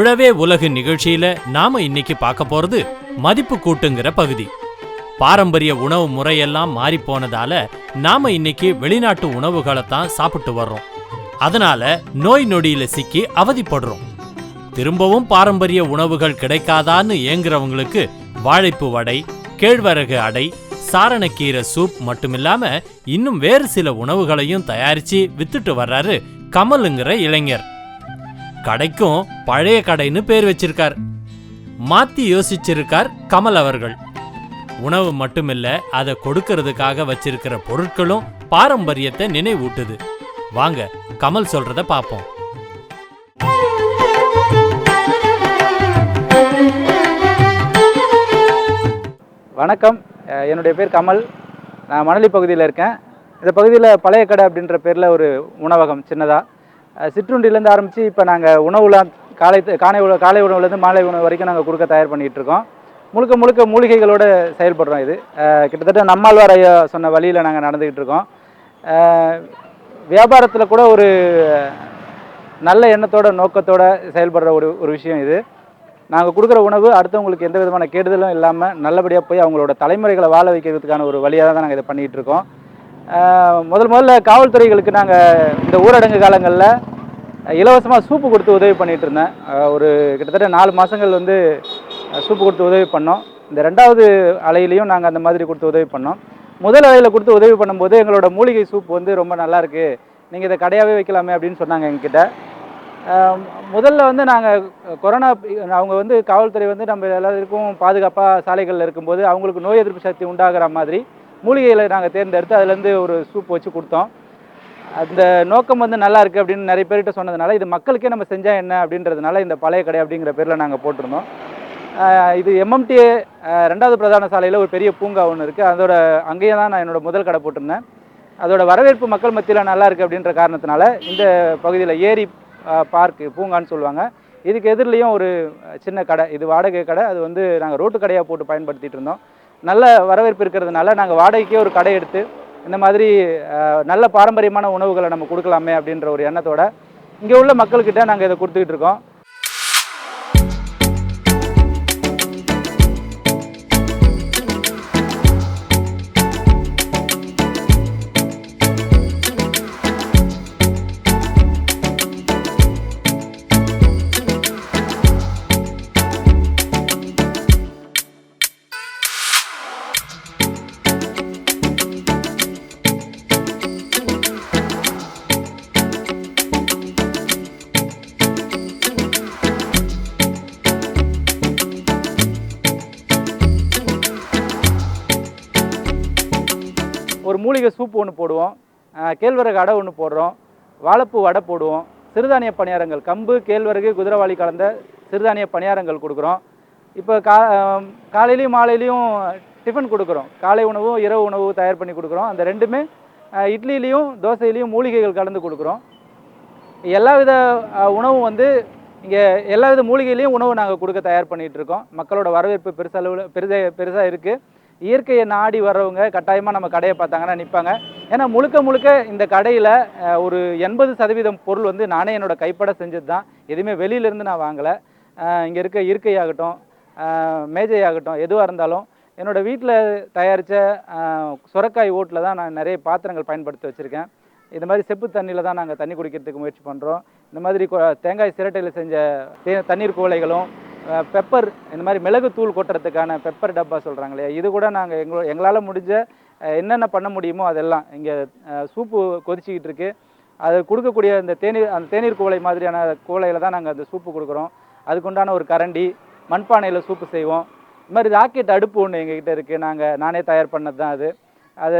உழவே உலகு நிகழ்ச்சியில நாம இன்னைக்கு பார்க்க போறது மதிப்பு கூட்டுங்கிற பகுதி. பாரம்பரிய உணவு முறையெல்லாம் மாறி போனதால நாம இன்னைக்கு வெளிநாட்டு உணவுகளை தான் சாப்பிட்டு வர்றோம். அதனால நோய் நொடியில சிக்கி அவதிப்படுறோம். திரும்பவும் பாரம்பரிய உணவுகள் கிடைக்காதான்னு ஏங்குறவங்களுக்கு வாழைப்பு வடை, கேழ்வரகு அடை, சாரணக்கீரை சூப் மட்டுமில்லாம இன்னும் வேறு சில உணவுகளையும் தயாரிச்சு வித்துட்டு வர்றாரு கமலுங்கிற இளைஞர். கடைக்கும் பழைய கடைன்னு பேர் வச்சிருக்கார். மாத்தி யோசிச்சிருக்கார் கமல் அவர்கள். உணவு மட்டுமில்ல, அதை கொடுக்கறதுக்காக வச்சிருக்கிற பொருட்களும் பாரம்பரியத்தை நினைவூட்டுது. வாங்க கமல் சொல்றத பாப்போம். வணக்கம், என்னுடைய பேர் கமல். நான் மணலி பகுதியில் இருக்கேன். இந்த பகுதியில் பழைய கடை அப்படின்ற பேரில் ஒரு உணவகம் சின்னதாக சிற்றுண்டிலேருந்து ஆரம்பித்து இப்போ நாங்கள் உணவுலாம் காலை உணவுலேருந்து மாலை உணவு வரைக்கும் நாங்கள் கொடுக்க தயார் பண்ணிகிட்ருக்கோம். முழுக்க மூலிகைகளோடு செயல்படுறோம். இது கிட்டத்தட்ட நம்மாழ்வார் ஐயா சொன்ன வழியில் நாங்கள் நடந்துக்கிட்டு இருக்கோம். வியாபாரத்தில் கூட ஒரு நல்ல எண்ணத்தோட நோக்கத்தோடு செயல்படுற ஒரு விஷயம் இது. நாங்கள் கொடுக்குற உணவு அடுத்தவங்களுக்கு எந்த விதமான கெடுதலும் இல்லாமல் நல்லபடியாக போய் அவங்களோட தலைமுறைகளை வாழ வைக்கிறதுக்கான ஒரு வழியாக தான் நாங்கள் இதை பண்ணிகிட்டு இருக்கோம். முதல்ல காவல்துறைகளுக்கு நாங்கள் இந்த ஊரடங்கு காலங்களில் இலவசமாக சூப்பு கொடுத்து உதவி பண்ணிகிட்டு இருந்தேன். ஒரு கிட்டத்தட்ட 4 மாதங்கள் சூப்பு கொடுத்து உதவி பண்ணோம். இந்த 2வது அலையிலையும் நாங்கள் அந்த மாதிரி கொடுத்து உதவி பண்ணோம். முதல் அலையில் கொடுத்து உதவி பண்ணும்போது எங்களோட மூலிகை சூப் ரொம்ப நல்லாயிருக்கு, நீங்கள் இதை கடையாகவே வைக்கலாமே அப்படின்னு சொன்னாங்க எங்ககிட்ட. முதல்ல நாங்கள் கொரோனா அவங்க காவல்துறை நம்ம எல்லாருக்கும் பாதுகாப்பாக சாலைகளில் இருக்கும்போது அவங்களுக்கு நோய் எதிர்ப்பு சக்தி உண்டாகிற மாதிரி மூலிகைகளை நாங்கள் தேர்ந்தெடுத்து அதுலேருந்து ஒரு சூப் வச்சு கொடுத்தோம். அந்த நோக்கம் நல்லா இருக்குது அப்படின்னு நிறைய பேர்கிட்ட சொன்னதுனால இது மக்களுக்கே நம்ம செஞ்சால் என்ன அப்படின்றதுனால இந்த பழைய கடை அப்படிங்கிற பேரில் நாங்கள் போட்டிருந்தோம். இது MMTA 2வது பிரதான சாலையில் ஒரு பெரிய பூங்கா ஒன்று இருக்குது. அங்கேயே தான் நான் என்னோடய முதல் கடை போட்டிருந்தேன். அதோட வரவேற்பு மக்கள் மத்தியில் நல்லா இருக்குது அப்படின்ற காரணத்தினால இந்த பகுதியில் ஏரி பார்க்கு பூங்கான்னு சொல்லுவாங்க, இதுக்கு எதிரிலையும் ஒரு சின்ன கடை, இது வாடகை கடை. அது நாங்கள் ரோட்டு கடையாக போட்டு பயன்படுத்திகிட்டு இருந்தோம். நல்ல வரவேற்பு இருக்கிறதுனால நாங்கள் வாடகைக்கே ஒரு கடை எடுத்து இந்த மாதிரி நல்ல பாரம்பரியமான உணவுகளை நம்ம கொடுக்கலாமே அப்படின்ற ஒரு எண்ணத்தோட இங்கே உள்ள மக்கள்கிட்ட நாங்கள் இதை கொடுத்துக்கிட்டு இருக்கோம். ஒரு மூலிகை சூப்பு ஒன்று போடுவோம், கேழ்வரகு அடை ஒன்று போடுறோம், வாழைப்பூ வடை போடுவோம், சிறுதானிய பணியாரங்கள், கம்பு கேழ்வரகு குதிரைவாளி கலந்த சிறுதானிய பணியாரங்கள் கொடுக்குறோம். இப்போ காலையிலையும் மாலையிலையும் டிஃபன் கொடுக்குறோம். காலை உணவும் இரவு உணவு தயார் பண்ணி கொடுக்குறோம். அந்த ரெண்டுமே இட்லிலையும் தோசையிலையும் மூலிகைகள் கலந்து கொடுக்குறோம். எல்லா வித உணவும் இங்கே எல்லா வித மூலிகையிலையும் உணவு நாங்கள் கொடுக்க தயார் பண்ணிகிட்டு இருக்கோம். மக்களோட வரவேற்பு பெருசாக இருக்குது. இயற்கையை நாடி வர்றவங்க கட்டாயமாக நம்ம கடையை பார்த்தாங்கன்னா நிற்பாங்க. ஏன்னா முழுக்க இந்த கடையில் ஒரு 80% பொருள் நானே என்னோடய கைப்பட செஞ்சது தான். எதுவுமே வெளியிலேருந்து நான் வாங்கலை. இங்கே இருக்க இருக்கையாகட்டும், மேஜையாகட்டும், எதுவாக இருந்தாலும் என்னோடய வீட்டில் தயாரித்த சுரக்காய் ஓட்டில் தான் நான் நிறைய பாத்திரங்கள் பயன்படுத்தி வச்சுருக்கேன். இந்த மாதிரி செப்பு தண்ணியில் தான் நாங்கள் தண்ணி குடிக்கிறதுக்கு முயற்சி பண்ணுறோம். இந்த மாதிரி தேங்காய் சிரட்டையில் செஞ்ச தண்ணீர் குவளைகளும், பெப்பர், இந்த மாதிரி மிளகு தூள் கொட்டுறதுக்கான பெப்பர் டப்பா சொல்கிறாங்க இல்லையா, இது கூட நாங்கள் எங்களால் முடிஞ்ச என்னென்ன பண்ண முடியுமோ அதெல்லாம். இங்கே சூப்பு கொதிச்சிக்கிட்டு இருக்குது, அது கொடுக்கக்கூடிய அந்த தேநீர் குவளை மாதிரியான குவளையில் தான் நாங்கள் அந்த சூப்பு கொடுக்குறோம். அதுக்குண்டான ஒரு கரண்டி, மண்பானையில் சூப்பு செய்வோம். இது மாதிரி ராக்கெட் அடுப்பு ஒன்று எங்ககிட்ட இருக்குது, நானே தயார் பண்ணது தான். அது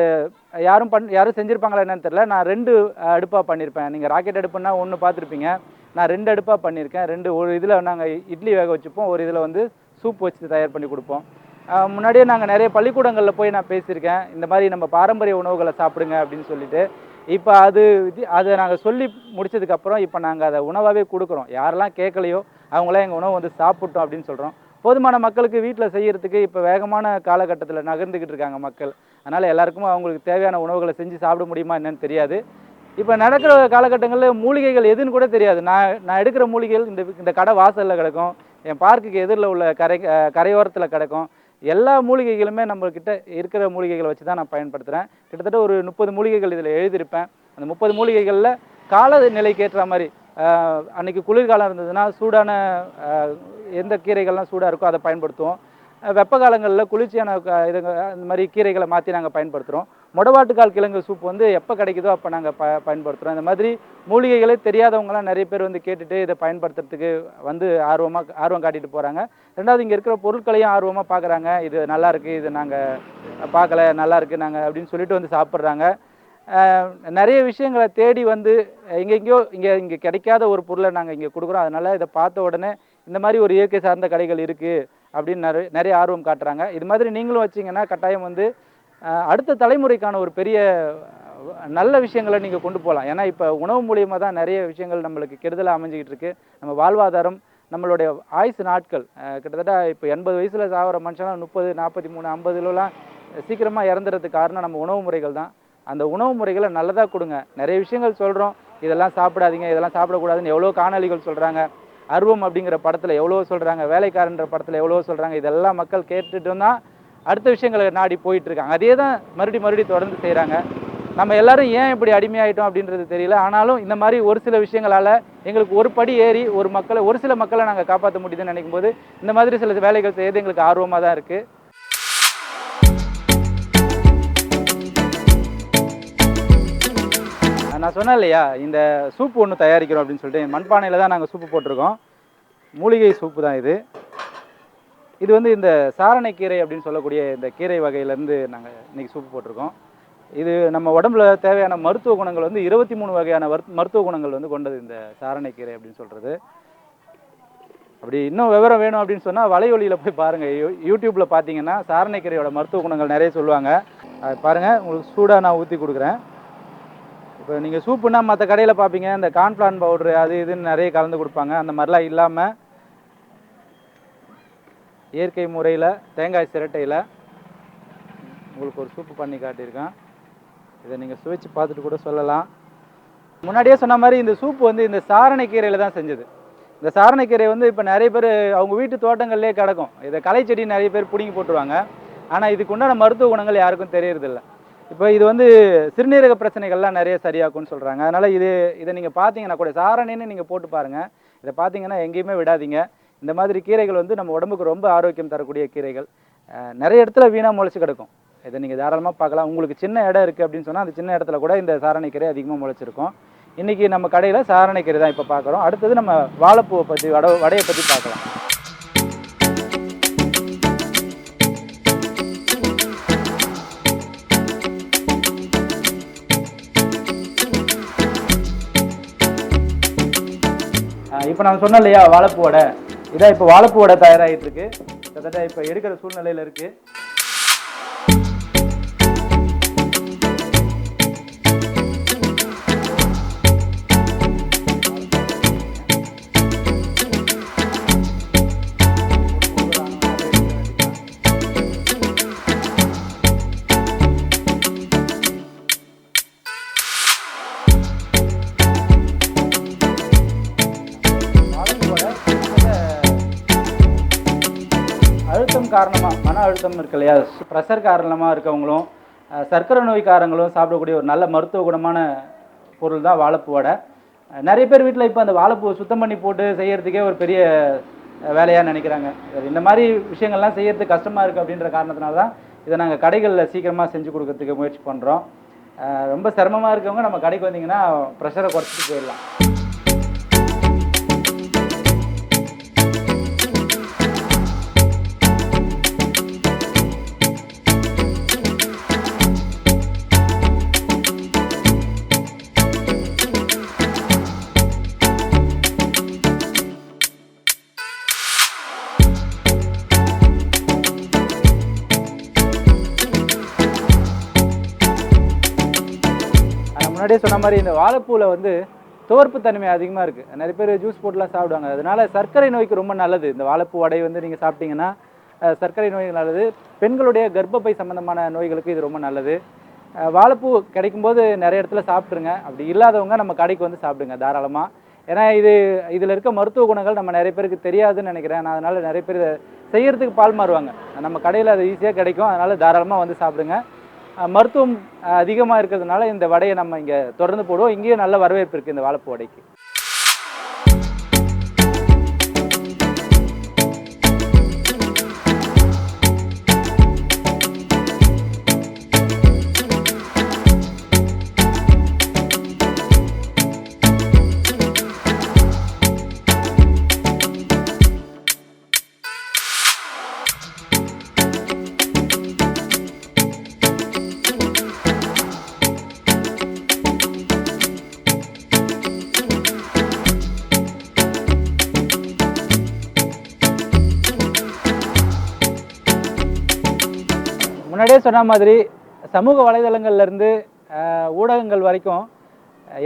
யாரும் செஞ்சுருப்பாங்களா என்னன்னு தெரியல. நான் 2 அடுப்பாக பண்ணியிருப்பேன். நீங்கள் ராக்கெட் அடுப்புன்னா ஒன்று பார்த்துருப்பீங்க, நான் 2 அடுப்பாக பண்ணியிருக்கேன். ஒரு இதில் நாங்கள் இட்லி வேக வச்சுப்போம், ஒரு இதில் சூப் வச்சு தயார் பண்ணி கொடுப்போம். முன்னாடியே நாங்கள் நிறைய பள்ளிக்கூடங்களில் போய் நான் பேசியிருக்கேன், இந்த மாதிரி நம்ம பாரம்பரிய உணவுகளை சாப்பிடுங்க அப்படின்னு சொல்லிட்டு. இப்போ அதை நாங்கள் சொல்லி முடிச்சதுக்கப்புறம் இப்போ நாங்கள் அதை உணவாகவே கொடுக்குறோம். யாரெல்லாம் கேட்கலையோ அவங்களாம் எங்கள் உணவு சாப்பிட்டோம் அப்படின்னு சொல்கிறோம். போதுமான மக்களுக்கு வீட்டில் செய்கிறதுக்கு இப்போ வேகமான காலகட்டத்தில் நகர்ந்துக்கிட்டு இருக்காங்க மக்கள். அதனால் எல்லாருக்கும் அவங்களுக்கு தேவையான உணவுகளை செஞ்சு சாப்பிட முடியுமா என்னன்னு தெரியாது. இப்போ நடக்கிற காலகட்டங்களில் மூலிகைகள் எதுன்னு கூட தெரியாது. நான் எடுக்கிற மூலிகைகள் இந்த கடை வாசலில் கிடக்கும், என் பார்க்குக்கு எதிரில் உள்ள கரையோரத்தில் கிடக்கும். எல்லா மூலிகைகளுமே நம்மக்கிட்ட இருக்கிற மூலிகைகளை வச்சு தான் நான் பயன்படுத்துகிறேன். கிட்டத்தட்ட ஒரு 30 மூலிகைகள் இதில் எழுதியிருப்பேன். அந்த 30 மூலிகைகளில் காலநிலைக்கு ஏற்ற மாதிரி அன்றைக்கி குளிர்காலம் இருந்ததுன்னா சூடான எந்த கீரைகள்லாம் சூடாக இருக்கோ அதை பயன்படுத்துவோம். வெப்ப காலங்களில் குளிர்ச்சியான இந்த மாதிரி கீரைகளை மாற்றி நாங்கள் பயன்படுத்துகிறோம். மொடவாட்டுக்கால் கிழங்கு சூப் வந்து எப்போ கிடைக்குதோ அப்போ நாங்கள் பயன்படுத்துகிறோம். இந்த மாதிரி மூலிகைகளே தெரியாதவங்களாம் நிறைய பேர் வந்து கேட்டுட்டு இதை பயன்படுத்துறதுக்கு வந்து ஆர்வம் காட்டிட்டு போகிறாங்க. ரெண்டாவது இங்கே இருக்கிற பொருட்களையும் ஆர்வமாக பார்க்குறாங்க. இது நல்லாயிருக்கு, இது நாங்கள் பார்க்கல, நல்லாயிருக்கு நாங்கள் அப்படின்னு சொல்லிட்டு வந்து சாப்பிட்றாங்க. நிறைய விஷயங்களை தேடி வந்து இங்கே கிடைக்காத ஒரு பொருளை நாங்கள் இங்கே கொடுக்குறோம். அதனால் இதை பார்த்த உடனே இந்த மாதிரி ஒரு இயற்கை சார்ந்த கடைகள் இருக்குது அப்படின்னு நிறைய ஆர்வம் காட்டுறாங்க. இது மாதிரி நீங்களும் வச்சிங்கன்னா கட்டாயம் வந்து அடுத்த தலைமுறைக்கான ஒரு பெரிய நல்ல விஷயங்களை நீங்கள் கொண்டு போகலாம். ஏன்னா இப்போ உணவு மூலியமாக தான் நிறைய விஷயங்கள் நம்மளுக்கு கெடுதலாக அமைஞ்சிக்கிட்டு இருக்குது. நம்ம வாழ்வாதாரம், நம்மளுடைய ஆயுசு நாட்கள் கிட்டத்தட்ட இப்போ 80 வயசில் சாகிற மனுஷன்லாம் 30, 43, 50லாம் சீக்கிரமாக இறந்துறதுக்கு காரணம் நம்ம உணவு முறைகள் தான். அந்த உணவு முறைகளை நல்லதாக கொடுங்க. நிறைய விஷயங்கள் சொல்கிறோம், இதெல்லாம் சாப்பிடாதீங்க, இதெல்லாம் சாப்பிடக்கூடாதுன்னு எவ்வளோ காணொலிகள் சொல்கிறாங்க. அருவம் அப்படிங்கிற படத்தில் எவ்வளோ சொல்கிறாங்க, வேலைக்காரன்ற படத்தில் எவ்வளோ சொல்கிறாங்க. இதெல்லாம் மக்கள் கேட்டுட்டு தான் அடுத்த விஷயங்களை நாடி போயிட்டுருக்காங்க. அதே தான் மறுபடியும் தொடர்ந்து செய்கிறாங்க. நம்ம எல்லோரும் ஏன் இப்படி அடிமையாயிட்டோம் அப்படின்றது தெரியல. ஆனாலும் இந்த மாதிரி ஒரு சில விஷயங்களால் எங்களுக்கு ஒரு படி ஏறி ஒரு சில மக்களை நாங்கள் காப்பாற்ற முடியுதுன்னு நினைக்கும் போது இந்த மாதிரி சில வேலைகள் செய்யறது எங்களுக்கு ஆர்வமாக தான் இருக்குது. நான் சொன்னேன் இல்லையா, இந்த சூப்பு ஒன்று தயாரிக்கிறோம் அப்படின்னு சொல்லிட்டு மண்பானையில் தான் நாங்கள் சூப்பு போட்டிருக்கோம். மூலிகை சூப்பு தான் இது. இது வந்து இந்த சாரணைக்கீரை அப்படின்னு சொல்லக்கூடிய இந்த கீரை வகையிலேருந்து நாங்கள் இன்றைக்கி சூப்பு போட்டிருக்கோம். இது நம்ம உடம்புல தேவையான மருத்துவ குணங்கள் வந்து 23 வகையான மருத்துவ குணங்கள் வந்து கொண்டது இந்த சாரணைக்கீரை அப்படின்னு சொல்கிறது. அப்படி இன்னும் விவரம் வேணும் அப்படின்னு சொன்னால் வலையொலியில் போய் பாருங்கள். யூடியூப்பில் பார்த்தீங்கன்னா சாரணைக்கீரையோட மருத்துவ குணங்கள் நிறைய சொல்லுவாங்க. அது பாருங்கள், உங்களுக்கு சூடாக நான் ஊற்றி கொடுக்குறேன். இப்போ நீங்கள் சூப்புன்னா மற்ற கடையில் பார்ப்பீங்க, இந்த கார்ன்ஃப்ளான் பவுட்ரு அது இதுன்னு நிறைய கலந்து கொடுப்பாங்க. அந்த மாதிரிலாம் இல்லாமல் இயற்கை முறையில் தேங்காய் சிரட்டையில் உங்களுக்கு ஒரு சூப்பு பண்ணி காட்டியிருக்கேன். இதை நீங்கள் சுவைச்சு பார்த்துட்டு கூட சொல்லலாம். முன்னாடியே சொன்ன மாதிரி இந்த சூப்பு வந்து இந்த சாரணைக்கீரையில் தான் செஞ்சது. இந்த சாரணைக்கீரை வந்து இப்போ நிறைய பேர் அவங்க வீட்டு தோட்டங்கள்லேயே கிடக்கும். இதை களை செடி நிறைய பேர் பிடுங்கி போட்டுருவாங்க. ஆனால் இதுக்கு உண்டான மருத்துவ குணங்கள் யாருக்கும் தெரியறதில்ல. இப்போ இது வந்து சிறுநீரக பிரச்சனைகள்லாம் நிறைய சரியாக்கும்னு சொல்கிறாங்க. அதனால் இதை நீங்கள் பார்த்தீங்கன்னா கூட சாரணைன்னு நீங்கள் போட்டு பாருங்கள். இதை பார்த்தீங்கன்னா எங்கேயுமே விடாதீங்க. இந்த மாதிரி கீரைகள் வந்து நம்ம உடம்புக்கு ரொம்ப ஆரோக்கியம் தரக்கூடிய கீரைகள். நிறைய இடத்துல வீணாக முளைச்சி கிடக்கும். இதை நீங்கள் தாராளமாக பார்க்கலாம். உங்களுக்கு சின்ன இடம் இருக்குது அப்படின்னு சொன்னால் அந்த சின்ன இடத்துல கூட இந்த சாரணைக்கீரை அதிகமாக முளைச்சிருக்கும். இன்றைக்கி நம்ம கடையில் சாரணைக்கீரை தான் இப்போ பார்க்குறோம். அடுத்தது நம்ம வாழைப்பூவை பற்றி வடையை பற்றி பார்க்கலாம். இப்போ நான் சொன்னேன் இல்லையா வாழைப்பூ வடை, இதான் இப்போ வாழைப்பூ வடை தயாராகிட்டு இருக்கு. கிட்டத்தட்ட இப்போ எடுக்கிற சூழ்நிலையில் இருக்குது. அழுத்தம் காரணமாக, மன அழுத்தம் இருக்கு இல்லையா, ப்ரெஷர் காரணமாக இருக்கவங்களும் சர்க்கரை நோய்க்காரங்களும் சாப்பிடக்கூடிய ஒரு நல்ல மருத்துவ குணமான பொருள் தான் வாழைப்பூ வடை. நிறைய பேர் வீட்டில் இப்போ அந்த வாழைப்பூவை சுத்தம் பண்ணி போட்டு செய்கிறதுக்கே ஒரு பெரிய வேலையாக நினைக்கிறாங்க. இந்த மாதிரி விஷயங்கள்லாம் செய்கிறதுக்கு கஷ்டமாக இருக்குது அப்படின்ற காரணத்தினால தான் இதை நாங்கள் கடைகளில் சீக்கிரமாக செஞ்சு கொடுக்கறதுக்கு முயற்சி பண்ணுறோம். ரொம்ப சிரமமாக இருக்கவங்க நம்ம கடைக்கு வந்தீங்கன்னா ப்ரெஷரை குறைச்சிட்டு போயிடலாம். முன்னாடியே சொன்ன மாதிரி இந்த வாழைப்பூவில் வந்து துவர்ப்பு தன்மை அதிகமாக இருக்குது. நிறைய பேர் ஜூஸ் போட்டுலாம் சாப்பிடுவாங்க. அதனால் சர்க்கரை நோய்க்கு ரொம்ப நல்லது. இந்த வாழைப்பூ வடை வந்து நீங்கள் சாப்பிட்டீங்கன்னா சர்க்கரை நோய்க்கு நல்லது. பெண்களுடைய கர்ப்பப்பை சம்பந்தமான நோய்களுக்கு இது ரொம்ப நல்லது. வாழைப்பூ கிடைக்கும்போது நிறைய இடத்துல சாப்பிட்ருங்க. அப்படி இல்லாதவங்க நம்ம கடைக்கு வந்து சாப்பிடுங்க தாராளமாக. ஏன்னா இதில் இருக்க மருத்துவ குணங்கள் நம்ம நிறைய பேருக்கு தெரியாதுன்னு நினைக்கிறேன். நான் அதனால் நிறைய பேர் இதை செய்யறதுக்கு பால் மாறுவாங்க. நம்ம கடையில் அது ஈஸியாக கிடைக்கும். அதனால் தாராளமாக வந்து சாப்பிடுங்க. மருத்துவம் அதிகமாக இருக்கிறதுனால இந்த வடையை நம்ம இங்கே தொடர்ந்து போடுவோம். இங்கேயும் நல்ல வரவேற்பு இருக்குது இந்த வாழைப்பூ வடைக்கு. முன்னாடியே சொன்ன மாதிரி சமூக வலைதளங்கள்லேருந்து ஊடகங்கள் வரைக்கும்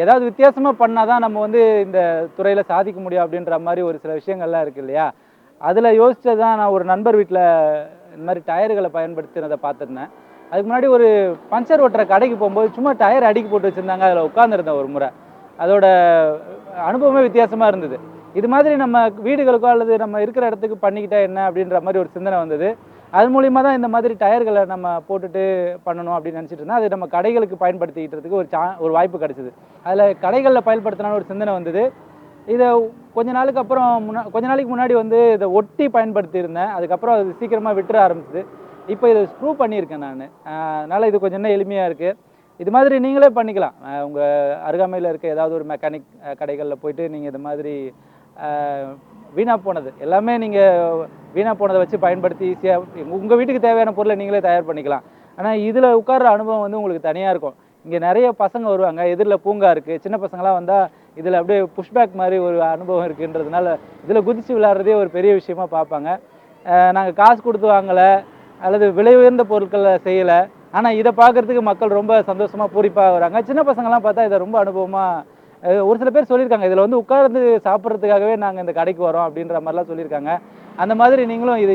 ஏதாவது வித்தியாசமாக பண்ணால் தான் நம்ம வந்து இந்த துறையில் சாதிக்க முடியும் அப்படின்ற மாதிரி ஒரு சில விஷயங்கள்லாம் இருக்குது இல்லையா? அதில் யோசிச்சு தான் நான் ஒரு நண்பர் வீட்டில் இந்த மாதிரி டயர்களை பயன்படுத்தினதை பார்த்துருந்தேன். அதுக்கு முன்னாடி ஒரு பஞ்சர் ஓட்டுற கடைக்கு போகும்போது சும்மா டயர் அடுக்கி போட்டு வச்சுருந்தாங்க. அதில் உட்காந்துருந்தேன் ஒரு முறை. அதோட அனுபவமே வித்தியாசமாக இருந்தது. இது மாதிரி நம்ம வீடுகளுக்கோ அல்லது நம்ம இருக்கிற இடத்துக்கு பண்ணிக்கிட்டா என்ன அப்படின்ற மாதிரி ஒரு சிந்தனை வந்தது. அது மூலிமா தான் இந்த மாதிரி டயர்களை நம்ம போட்டுட்டு பண்ணணும் அப்படின்னு நினச்சிட்டு இருந்தேன். அது நம்ம கடைகளுக்கு பயன்படுத்திக்கிட்டதுக்கு ஒரு வாய்ப்பு கிடச்சிது. அதில் கடைகளில் பயன்படுத்தினாலும் ஒரு சிந்தனை வந்தது. இதை கொஞ்ச நாளைக்கு முன்னாடி வந்து இதை ஒட்டி பயன்படுத்தியிருந்தேன். அதுக்கப்புறம் அது சீக்கிரமாக விட்டுற ஆரம்பிச்சிது. இப்போ இதை ஸ்க்ரூ பண்ணியிருக்கேன் நான். அதனால் இது கொஞ்சம் இன்னும் எளிமையாக இருக்குது. இது மாதிரி நீங்களே பண்ணிக்கலாம். உங்கள் அருகாமையில் இருக்க ஏதாவது ஒரு மெக்கானிக் கடைகளில் போயிட்டு நீங்கள் இது மாதிரி வீணாக போனது எல்லாமே நீங்கள் வீணாக போனதை வச்சு பயன்படுத்தி ஈஸியாக உங்கள் வீட்டுக்கு தேவையான பொருளை நீங்களே தயார் பண்ணிக்கலாம். ஆனால் இதில் உட்கார்ற அனுபவம் வந்து உங்களுக்கு தனியாக இருக்கும். இங்கே நிறைய பசங்க வருவாங்க. எதிரில் பூங்கா இருக்குது. சின்ன பசங்களாம் வந்தால் இதில் அப்படியே புஷ்பேக் மாதிரி ஒரு அனுபவம் இருக்குன்றதுனால இதில் குதித்து விளையாடுறதே ஒரு பெரிய விஷயமா பார்ப்பாங்க. நாங்கள் காசு கொடுத்து வாங்கலை அல்லது விலை உயர்ந்த பொருட்களை செய்யலை. ஆனால் இதை பார்க்குறதுக்கு மக்கள் ரொம்ப சந்தோஷமாக பூரிப்பாக வராங்க. சின்ன பசங்கள்லாம் பார்த்தா இதை ரொம்ப அனுபவமாக ஒரு சில பேர் சொல்லியிருக்காங்க. இதில் வந்து உட்கார்ந்து சாப்பிட்றதுக்காகவே நாங்கள் இந்த கடைக்கு வரோம் அப்படின்ற மாதிரிலாம் சொல்லியிருக்காங்க. அந்த மாதிரி நீங்களும் இது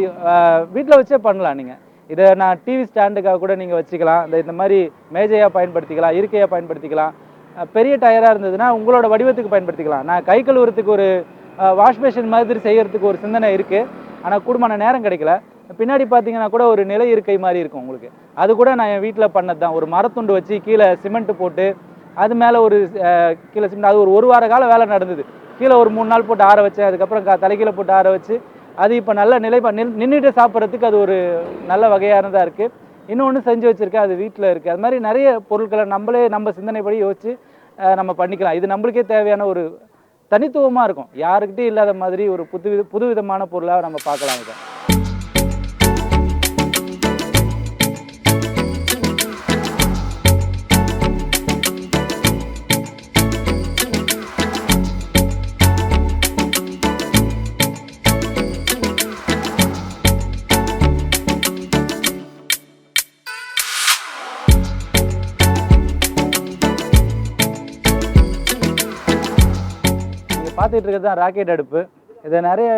வீட்டில் வச்சே பண்ணலாம். நீங்கள் இதை நான் டிவி ஸ்டாண்டுக்காக கூட நீங்கள் வச்சுக்கலாம். இந்த மாதிரி மேஜையாக பயன்படுத்திக்கலாம், இருக்கையாக பயன்படுத்திக்கலாம். பெரிய டயராக இருந்ததுன்னா உங்களோட வடிவத்துக்கு பயன்படுத்திக்கலாம். நான் கை கழுவுறதுக்கு ஒரு வாஷ் பேஷன் மாதிரி செய்யறதுக்கு ஒரு சிந்தனை இருக்குது. ஆனால் கூடுமான நேரம் கிடைக்கல. பின்னாடி பார்த்தீங்கன்னா கூட ஒரு நிலை இருக்கை மாதிரி இருக்கும் உங்களுக்கு. அது கூட நான் என் வீட்டில் பண்ணது தான். ஒரு மரத்துண்டு வச்சு கீழே சிமெண்ட் போட்டு அது மேலே ஒரு கீழே சிமெண்ட். அது ஒரு வார கால வேலை நடந்தது. கீழே ஒரு 3 நாள் போட்டு ஆற வச்சேன். அதுக்கப்புறம் தலைக்கீழே போட்டு ஆற வச்சு அது இப்போ நல்ல நின்றுட்டு சாப்பிட்றதுக்கு அது ஒரு நல்ல வகையானதாக இருக்குது. இன்னொன்று செஞ்சு வச்சுருக்கேன். அது வீட்டில் இருக்குது. அது மாதிரி நிறைய பொருட்களை நம்ம சிந்தனைப்படி யோசிச்சு நம்ம பண்ணிக்கலாம். இது நம்மளுக்கே தேவையான ஒரு தனித்துவமாக இருக்கும். யாருக்கிட்டையும் இல்லாத மாதிரி ஒரு புதுவிதமான பொருளாக நம்ம பார்க்கலாம் இதை. பார்த்துட்டு இருக்கிறது தான் ராக்கெட் அடுப்பு. இதை நிறைய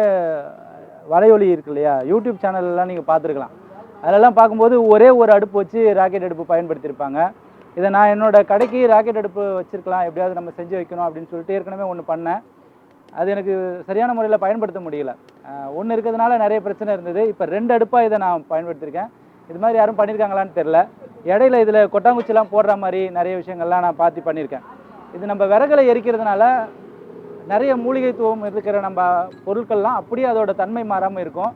வலையொலி இருக்கு இல்லையா, யூடியூப் சேனல்லாம் நீங்கள் பார்த்துருக்கலாம். அதெல்லாம் பார்க்கும்போது ஒரே ஒரு அடுப்பு வச்சு ராக்கெட் அடுப்பு பயன்படுத்தியிருப்பாங்க. இதை நான் என்னோடய கடைக்கு ராக்கெட் அடுப்பு வச்சுருக்கலாம், எப்படியாவது நம்ம செஞ்சு வைக்கணும் அப்படின்னு சொல்லிட்டு ஏற்கனவே ஒன்று பண்ணேன். அது எனக்கு சரியான முறையில் பயன்படுத்த முடியல. ஒன்று இருக்கிறதுனால நிறைய பிரச்சனை இருந்தது. இப்போ 2 அடுப்பாக இதை நான் பயன்படுத்தியிருக்கேன். இது மாதிரி யாரும் பண்ணியிருக்காங்களான்னு தெரில. இடையில இதில் கொட்டாங்குச்சிலாம் போடுற மாதிரி நிறைய விஷயங்கள்லாம் நான் பார்த்து பண்ணியிருக்கேன். இது நம்ம விறகுல எரிக்கிறதுனால நிறைய மூலிகைத்துவம் இருக்கிற நம்ம பொருட்கள்லாம் அப்படியே அதோட தன்மை மாறாமல் இருக்கும்.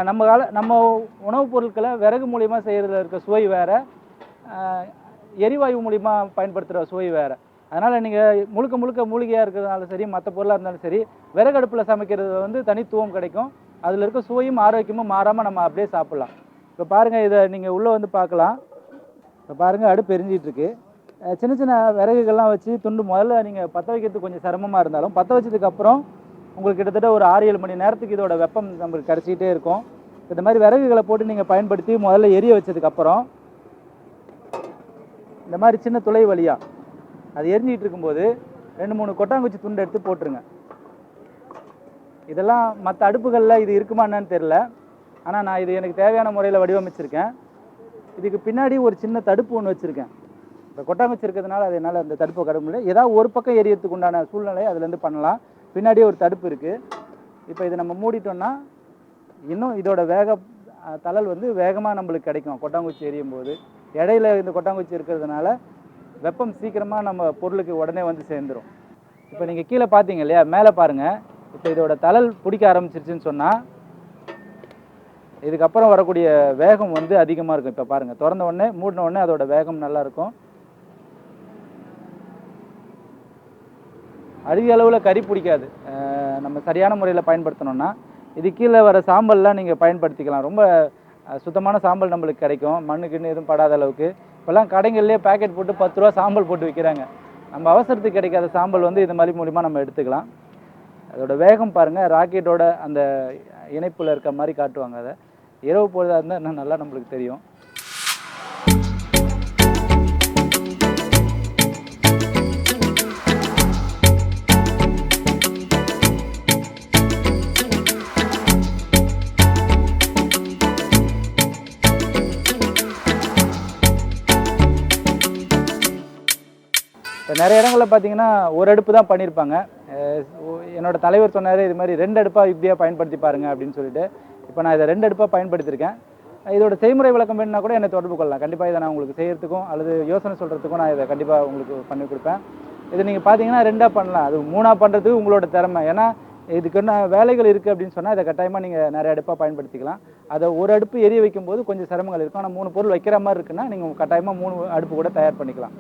நம்ம உணவுப் பொருட்களை விறகு மூலிமா செய்கிறதுல இருக்க சுவை வேறு, எரிவாயு மூலிமா பயன்படுத்துகிற சுவை வேறு. அதனால் நீங்கள் முழுக்க மூலிகையாக இருக்கிறதுனால சரி, மற்ற பொருளாக இருந்தாலும் சரி, விறகு அடுப்பில் சமைக்கிறது வந்து தனித்துவம் கிடைக்கும். அதில் இருக்க சுவையும் ஆரோக்கியமும் மாறாமல் நம்ம அப்படியே சாப்பிட்லாம். இப்போ பாருங்கள், இதை நீங்கள் உள்ளே வந்து பார்க்கலாம். இப்போ பாருங்கள், அடுப்பு எரிஞ்சிட்ருக்கு. சின்ன சின்ன விறகுகள்லாம் வச்சு முதல்ல நீங்கள் பற்ற வைக்கிறதுக்கு கொஞ்சம் சிரமமாக இருந்தாலும் பற்ற வச்சதுக்கப்புறம் உங்களுக்கு கிட்டத்தட்ட ஒரு 6-7 மணி நேரத்துக்கு இதோட வெப்பம் நம்மளுக்கு கிடச்சிக்கிட்டே இருக்கும். இந்த மாதிரி விறகுகளை போட்டு நீங்கள் பயன்படுத்தி முதல்ல எரிய வச்சதுக்கப்புறம் இந்த மாதிரி சின்ன துளை வழியாக அது எரிஞ்சிகிட்டு இருக்கும்போது 2-3 கொட்டாங்குச்சி துண்டு எடுத்து போட்டுருங்க. இதெல்லாம் மற்ற அடுப்புகளில் இது இருக்குமா என்னன்னு தெரில. ஆனால் நான் இது எனக்கு தேவையான முறையில் வடிவமைச்சிருக்கேன். இதுக்கு பின்னாடி ஒரு சின்ன தடுப்பு ஒன்று வச்சுருக்கேன். இப்போ கொட்டாங்குச்சி இருக்கிறதுனால அது என்னால் அந்த தடுப்பை கடக்க முடியல. ஏதாவது ஒரு பக்கம் எரியறதுக்கு உண்டான சூழ்நிலையை அதுலேருந்து பண்ணலாம். பின்னாடியே ஒரு தடுப்பு இருக்குது. இப்போ இதை நம்ம மூடிட்டோம்னா இன்னும் இதோட தழல் வந்து வேகமாக நம்மளுக்கு கிடைக்கும். கொட்டாங்குச்சி எரியும் போது இடையில இந்த கொட்டாங்குச்சி இருக்கிறதுனால வெப்பம் சீக்கிரமாக நம்ம பொருளுக்கு உடனே வந்து சேர்ந்துடும். இப்போ நீங்கள் கீழே பார்த்தீங்க இல்லையா, மேலே பாருங்கள். இப்போ இதோட தழல் பிடிக்க ஆரம்பிச்சிருச்சுன்னு சொன்னால் இதுக்கப்புறம் வரக்கூடிய வேகம் வந்து அதிகமாக இருக்கும். இப்போ பாருங்கள், திறந்த உடனே மூடின உடனே அதோட வேகம் நல்லாயிருக்கும். அதிக அளவில் கறி பிடிக்காது. நம்ம சரியான முறையில் பயன்படுத்தணும்னா இது கீழே வர சாம்பல்லாம் நீங்கள் பயன்படுத்திக்கலாம். ரொம்ப சுத்தமான சாம்பல் நம்மளுக்கு கிடைக்கும், மண்ணுக்குன்னு எதுவும் படாத அளவுக்கு. இப்போல்லாம் கடைகள்லேயே பேக்கெட் போட்டு 10 ரூபா சாம்பல் போட்டு விற்கிறாங்க. நம்ம அவசரத்துக்கு கிடைக்காத சாம்பல் வந்து இது மாதிரி மூலிமா நம்ம எடுத்துக்கலாம். அதோட வேகம் பாருங்கள், ராக்கெட்டோட அந்த இணைப்பில் இருக்க மாதிரி காட்டுவாங்க. அதை இரவு பொழுதாக இருந்தால் இன்னும் நல்லா நம்மளுக்கு தெரியும். இப்போ நிறைய இடங்களில் பார்த்தீங்கன்னா ஒரு அடுப்பு தான் பண்ணியிருப்பாங்க. என்னோடய தலைவர் சொன்னார், இது மாதிரி 2 அடுப்பாக இப்படியாக பயன்படுத்தி பாருங்கள் அப்படின்னு சொல்லிட்டு. இப்போ நான் இதை 2 அடுப்பாக பயன்படுத்தியிருக்கேன். இதோட செய்முறை விளக்கம் வேணுன்னா கூட என்னை தொடர்பு கொள்ளலாம். கண்டிப்பாக இதை நான் உங்களுக்கு செய்கிறதுக்கும் அல்லது யோசனை சொல்கிறதுக்கும் நான் இதை கண்டிப்பாக உங்களுக்கு பண்ணி கொடுப்பேன். இதை நீங்கள் பார்த்தீங்கன்னா 2ஆக பண்ணலாம், அது 3ஆக பண்ணுறதுக்கு உங்களோட திறமை. ஏன்னா இதுக்கு என்ன வேலைகள் இருக்குது அப்படின்னு சொன்னால் இதை கட்டாயமாக நீங்கள் நிறைய அடுப்பாக பயன்படுத்திக்கலாம். அதை ஒரு அடுப்பு எரிய வைக்கும்போது கொஞ்சம் சிரமங்கள் இருக்கும். ஆனால் 3 பொருள் வைக்கிற மாதிரி இருக்குன்னா நீங்கள் கட்டாயமாக 3 அடுப்பு கூட தயார் பண்ணிக்கலாம்.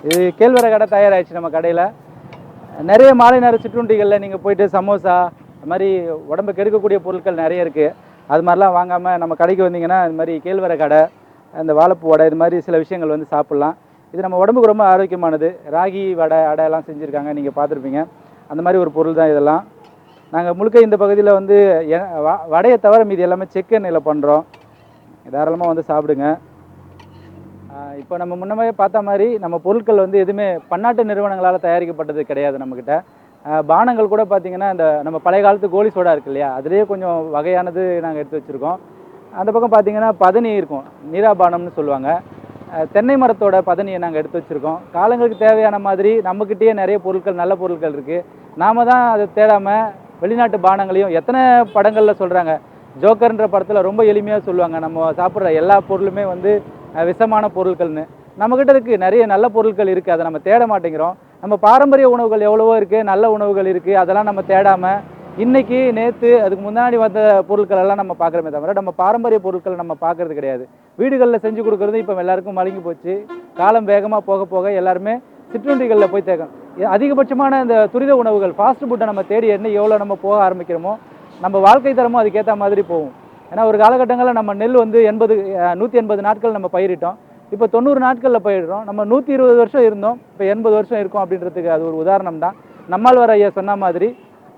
இது கேழ்வரகு கடை தயாராகிடுச்சு நம்ம கடையில். நிறைய மாலை நேர சிற்றுண்டிகளில் நீங்கள் போயிட்டு சமோசா அது மாதிரி உடம்பு கெடுக்கக்கூடிய பொருட்கள் நிறைய இருக்குது. அது மாதிரிலாம் வாங்காமல் நம்ம கடைக்கு வந்தீங்கன்னா இது மாதிரி கேழ்வரகு கடை, அந்த வாழைப்பூ வடை, இது மாதிரி சில விஷயங்கள் வந்து சாப்பிட்லாம். இது நம்ம உடம்புக்கு ரொம்ப ஆரோக்கியமானது. ராகி வடை அடையெல்லாம் செஞ்சுருக்காங்க, நீங்கள் பார்த்துருப்பீங்க. அந்த மாதிரி ஒரு பொருள் தான் இதெல்லாம். நாங்கள் முழுக்க இந்த பகுதியில் வந்து வடையை தவிர மீதி எல்லாமே செக்கு எண்ணெயில் பண்ணுறோம். தாராளமாக வந்து சாப்பிடுங்க. இப்போ நம்ம முன்னமே பார்த்த மாதிரி நம்ம பொருட்கள் வந்து எதுவுமே பன்னாட்டு நிறுவனங்களால் தயாரிக்கப்பட்டது கிடையாது. நம்மக்கிட்ட பானங்கள் கூட பார்த்திங்கன்னா இந்த நம்ம பழைய காலத்து கோலி சோடா இருக்குது இல்லையா, அதுலேயே கொஞ்சம் வகையானது நாங்கள் எடுத்து வச்சுருக்கோம். அந்த பக்கம் பார்த்திங்கன்னா பதனி இருக்கும், நீராபானம்னு சொல்லுவாங்க. தென்னை மரத்தோட பதனியை நாங்கள் எடுத்து வச்சுருக்கோம். காலங்களுக்கு தேவையான மாதிரி நம்மக்கிட்டேயே நிறைய பொருட்கள், நல்ல பொருட்கள் இருக்குது. நாம் தான் அதை தேடாமல் வெளிநாட்டு பானங்களையும் எத்தனை படங்களில் சொல்கிறாங்க. ஜோக்கர்ன்ற படத்தில் ரொம்ப எளிமையாக சொல்லுவாங்க, நம்ம சாப்பிட்ற எல்லா பொருளுமே வந்து விஷமான பொருட்கள்னு. நம்மக்கிட்ட இருக்குது நிறைய நல்ல பொருட்கள் இருக்குது, அதை நம்ம தேட மாட்டேங்கிறோம். நம்ம பாரம்பரிய உணவுகள் எவ்வளவோ இருக்குது, நல்ல உணவுகள் இருக்குது, அதெல்லாம் நம்ம தேடாமல் இன்றைக்கி நேற்று அதுக்கு முன்னாடி வந்த பொருட்கள் எல்லாம் நம்ம பார்க்குறமே தவிர நம்ம பாரம்பரிய பொருட்களை நம்ம பார்க்குறது கிடையாது. வீடுகளில் செஞ்சு கொடுக்குறது இப்போ எல்லாருக்கும் மழுங்கி போச்சு. காலம் வேகமாக போக போக எல்லாருமே சிற்றுண்டிகளில் போய் தேக்கணும். அதிகபட்சமான இந்த துரித உணவுகள் ஃபாஸ்ட் ஃபுட்டை நம்ம தேடி எவ்வளோ நம்ம போக ஆரம்பிக்கிறோமோ நம்ம வாழ்க்கை தரமும் அதுக்கேற்ற மாதிரி போகும். ஏன்னா ஒரு காலகட்டங்களில் நம்ம நெல் வந்து 180 நாட்கள் நம்ம பயிரிட்டோம். இப்போ 90 நாட்களில் பயிரிடுறோம். நம்ம 120 வருஷம் இருந்தோம், இப்போ 80 வருஷம் இருக்கும் அப்படின்றதுக்கு அது ஒரு உதாரணம் தான். நம்மாழ்வார் ஐயா சொன்ன மாதிரி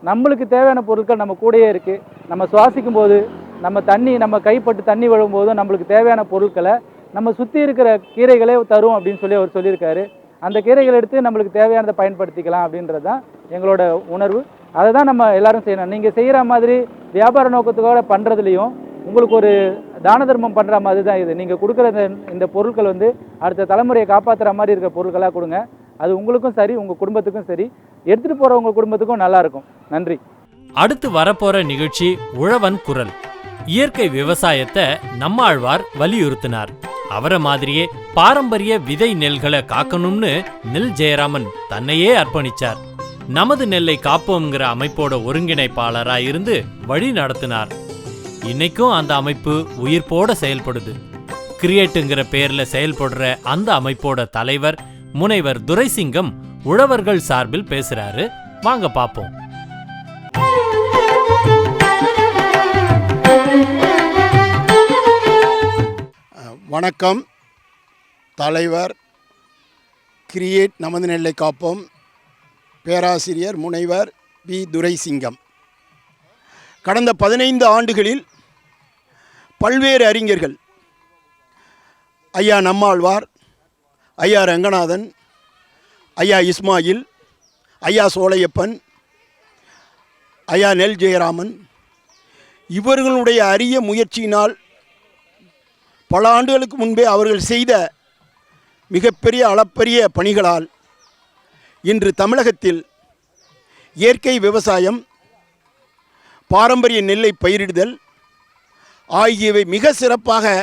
நம்மளுக்கு தேவையான பொருட்கள் நம்ம கூடயே இருக்குது. நம்ம சுவாசிக்கும் போது நம்ம கைப்பட்டு தண்ணி விழும்போதும் நம்மளுக்கு தேவையான பொருட்களை நம்ம சுற்றி இருக்கிற கீரைகளே தரும் அப்படின்னு சொல்லி அவர் சொல்லியிருக்காரு. அந்த கீரைகளை எடுத்து நம்மளுக்கு தேவையானதை பயன்படுத்திக்கலாம் அப்படின்றது தான் எங்களோட உணர்வு. அதை தான் நம்ம எல்லாரும் செய்யணும். நீங்கள் செய்கிற மாதிரி வியாபார நோக்கத்துக்காக பண்ணுறதுலையும் உங்களுக்கு ஒரு தான தர்மம் பண்ணுற மாதிரி தான் இது. நீங்கள் கொடுக்குற இந்த பொருட்கள் வந்து அடுத்த தலைமுறையை காப்பாற்றுற மாதிரி இருக்கிற பொருட்களாக கொடுங்க. அது உங்களுக்கும் சரி, உங்கள் குடும்பத்துக்கும் சரி, எடுத்துகிட்டு போகிற உங்கள் குடும்பத்துக்கும் நல்லாயிருக்கும். நன்றி. அடுத்து வரப்போகிற நிகழ்ச்சி உழவன் குரல். இயற்கை விவசாயத்தை நம்மாழ்வார் வலியுறுத்தினார். அவரை மாதிரியே பாரம்பரிய விதை நெல்களை காக்கணும்னு நெல் ஜெயராமன் தன்னையே அர்ப்பணிச்சார். நமது நெல்லை காப்போம்ங்கிற அமைப்போட ஒருங்கிணைப்பாளராக இருந்து வழி நடத்தினார். இன்னைக்கும் அந்த அமைப்பு உயிர்ப்போட செயல்படுது. கிரியேட்டுங்கிற பேர்ல செயல்படுற அந்த அமைப்போட தலைவர் முனைவர் துரைசிங்கம் உழவர்கள் சார்பில் பேசுறாரு. வாங்க பாப்போம். வணக்கம். தலைவர் கிரியேட் நமது நெல்லை காப்போம் பேராசிரியர் முனைவர் வி துரைசிங்கம். கடந்த 15 ஆண்டுகளில் பல்வேறு அறிஞர்கள், ஐயா நம்மாழ்வார், ஐயா ரங்கநாதன், ஐயா இஸ்மாயில், ஐயா சோலையப்பன், ஐயா நெல் ஜெயராமன் இவர்களுடைய அரிய முயற்சியினால் பல ஆண்டுகளுக்கு முன்பே அவர்கள் செய்த மிகப்பெரிய அளப்பரிய பணிகளால் இன்று தமிழகத்தில் இயற்கை விவசாயம், பாரம்பரிய நெல்லை பயிரிடுதல் ஆகியவை மிக சிறப்பாக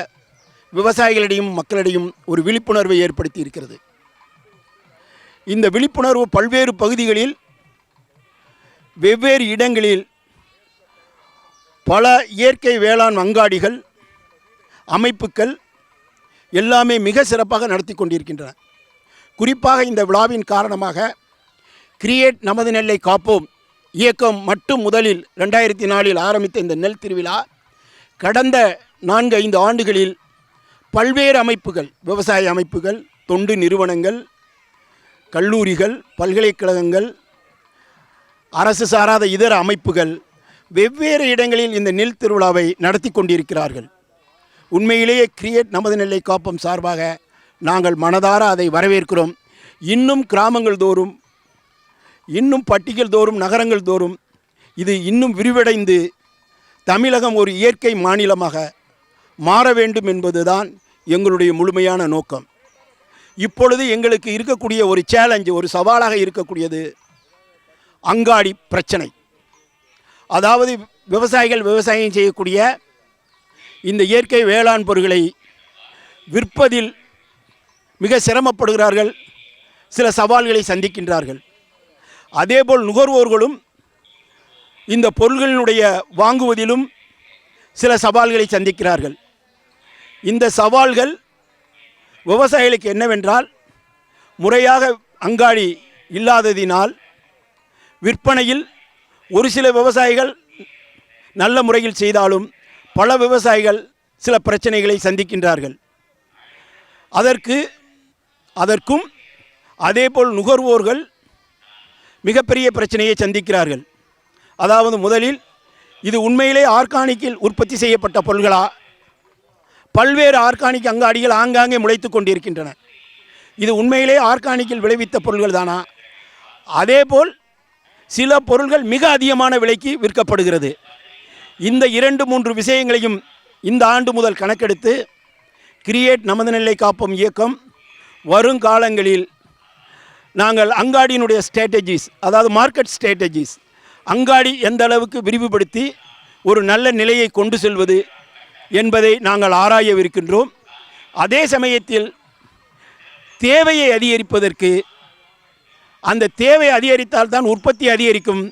விவசாயிகளிடையும் மக்களிடையும் ஒரு விழிப்புணர்வை ஏற்படுத்தி இருக்கிறது. இந்த விழிப்புணர்வு பல்வேறு பகுதிகளில் வெவ்வேறு இடங்களில் பல இயற்கை வேளாண் அங்காடிகள், அமைப்புகள் எல்லாமே மிக சிறப்பாக நடத்தி கொண்டிருக்கின்றன. குறிப்பாக இந்த விழாவின் காரணமாக கிரியேட் நமது நெல்லை காப்போம் இயக்கம் மட்டும் முதலில் 2004 ஆரம்பித்த இந்த நெல் திருவிழா கடந்த 4-5 ஆண்டுகளில் பல்வேறு அமைப்புகள், விவசாய அமைப்புகள், தொண்டு நிறுவனங்கள், கல்லூரிகள், பல்கலைக்கழகங்கள், அரசு சாராத இதர அமைப்புகள் வெவ்வேறு இடங்களில் இந்த நெல் திருவிழாவை நடத்தி கொண்டிருக்கிறார்கள். உண்மையிலேயே கிரியேட் நமது நெல்லை காப்போம் சார்பாக நாங்கள் மனதார அதை வரவேற்கிறோம். இன்னும் கிராமங்கள் தோறும், இன்னும் பட்டிகள் தோறும், நகரங்கள் தோறும் இது இன்னும் விரிவடைந்து தமிழகம் ஒரு இயற்கை மாநிலமாக மாற வேண்டும் என்பதுதான் எங்களுடைய முழுமையான நோக்கம். இப்பொழுது எங்களுக்கு இருக்கக்கூடிய ஒரு சேலஞ்சு, ஒரு சவாலாக இருக்கக்கூடியது அங்காடி பிரச்சனை. அதாவது விவசாயிகள் விவசாயம் செய்யக்கூடிய இந்த இயற்கை வேளாண் பொருட்களை விற்பதில் மிக சிரமப்படுகிறார்கள், சில சவால்களை சந்திக்கின்றார்கள். அதேபோல் நுகர்வோர்களும் இந்த பொருள்களினுடைய வாங்குவதிலும் சில சவால்களை சந்திக்கிறார்கள். இந்த சவால்கள் விவசாயிகளுக்கு என்னவென்றால், முறையாக அங்காடி இல்லாததினால் விற்பனையில் ஒரு சில விவசாயிகள் நல்ல முறையில் செய்தாலும் பல விவசாயிகள் சில பிரச்சனைகளை சந்திக்கின்றார்கள். அதற்கும் அதேபோல் நுகர்வோர்கள் மிகப்பெரிய பிரச்சனையை சந்திக்கிறார்கள். அதாவது முதலில் இது உண்மையிலே ஆர்கானிக்கில் உற்பத்தி செய்யப்பட்ட பொருள்களா? பல்வேறு ஆர்கானிக் அங்காடிகள் ஆங்காங்கே முளைத்து கொண்டிருக்கின்றன. இது உண்மையிலே ஆர்கானிக்கில் விளைவித்த பொருள்கள் தானா? அதேபோல் சில பொருள்கள் மிக அதிகமான விலைக்கு விற்கப்படுகிறது. இந்த 2-3 விஷயங்களையும் இந்த ஆண்டு முதல் கணக்கெடுத்து கிரியேட் நமது நெல்லை காப்போம் இயக்கம் வருங்காலங்களில் நாங்கள் அங்காடியினுடைய ஸ்ட்ராட்டஜிஸ், அதாவது மார்க்கெட் ஸ்ட்ராட்டஜிஸ், அங்காடி எந்த அளவுக்கு விரிவுபடுத்தி ஒரு நல்ல நிலையை கொண்டு செல்வது என்பதை நாங்கள் ஆராயவிருக்கின்றோம். அதே சமயத்தில் தேவையை அதிகரிப்பதற்கு, அந்த தேவை அதிகரித்தால்தான் உற்பத்தி அதிகரிக்கும்,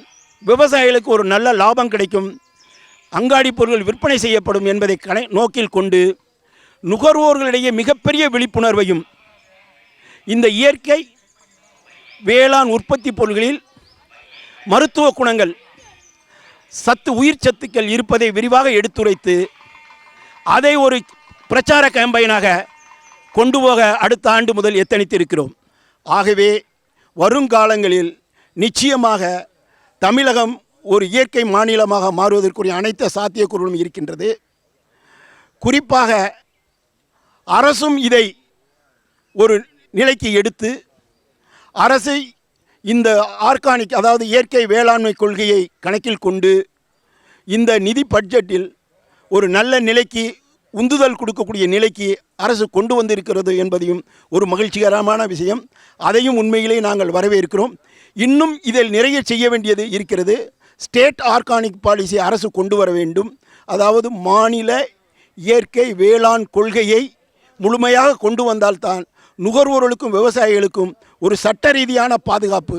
விவசாயிகளுக்கு ஒரு நல்ல லாபம் கிடைக்கும், அங்காடி பொருட்கள் விற்பனை செய்யப்படும் என்பதை நோக்கில் கொண்டு நுகர்வோர்களிடையே மிகப்பெரிய விழிப்புணர்வையும், இந்த இயற்கை வேளாண் உற்பத்தி பொருட்களில் மருத்துவ குணங்கள், உயிர் சத்துக்கள் இருப்பதை விரிவாக எடுத்துரைத்து அதை ஒரு பிரச்சார கேம்பெயினாக கொண்டு போக அடுத்த ஆண்டு முதல் எத்தனித்திருக்கிறோம். ஆகவே வருங்காலங்களில் நிச்சயமாக தமிழகம் ஒரு இயற்கை மாநிலமாக மாறுவதற்குரிய அனைத்து சாத்தியக்கூறுகளும் இருக்கின்றது. குறிப்பாக அரசும் இதை ஒரு நிலைக்கு எடுத்து அரசை இந்த ஆர்கானிக், அதாவது இயற்கை வேளாண்மை கொள்கையை கணக்கில் கொண்டு இந்த நிதி பட்ஜெட்டில் ஒரு நல்ல நிலைக்கு உந்துதல் கொடுக்கக்கூடிய நிலைக்கு அரசு கொண்டு வந்திருக்கிறது என்பதையும் ஒரு மகிழ்ச்சிகரமான விஷயம். அதையும் உண்மையிலே நாங்கள் வரவேற்கிறோம். இன்னும் இதில் நிறைய செய்ய வேண்டியது இருக்கிறது. ஸ்டேட் ஆர்கானிக் பாலிசி அரசு கொண்டு வர வேண்டும். அதாவது மாநில இயற்கை வேளாண் கொள்கையை முழுமையாக கொண்டு வந்தால்தான் நுகர்வோர்களுக்கும் விவசாயிகளுக்கும் ஒரு சட்ட ரீதியான பாதுகாப்பு,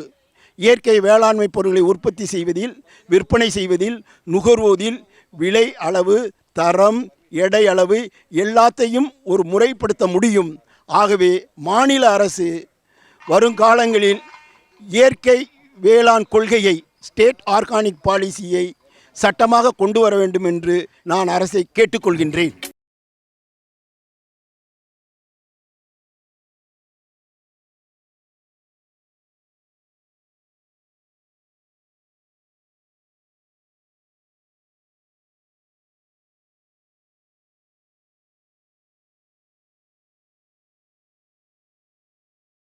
இயற்கை வேளாண்மை பொருட்களை உற்பத்தி செய்வதில், விற்பனை செய்வதில், நுகர்வோதில் விலை அளவு, தரம், எடை அளவு எல்லாத்தையும் ஒரு முறைப்படுத்த முடியும். ஆகவே மாநில அரசு வருங்காலங்களில் இயற்கை வேளாண் கொள்கையை, ஸ்டேட் ஆர்கானிக் பாலிசியை சட்டமாக கொண்டு வர வேண்டும் என்று நான் அரசை கேட்டுக்கொள்கின்றேன்.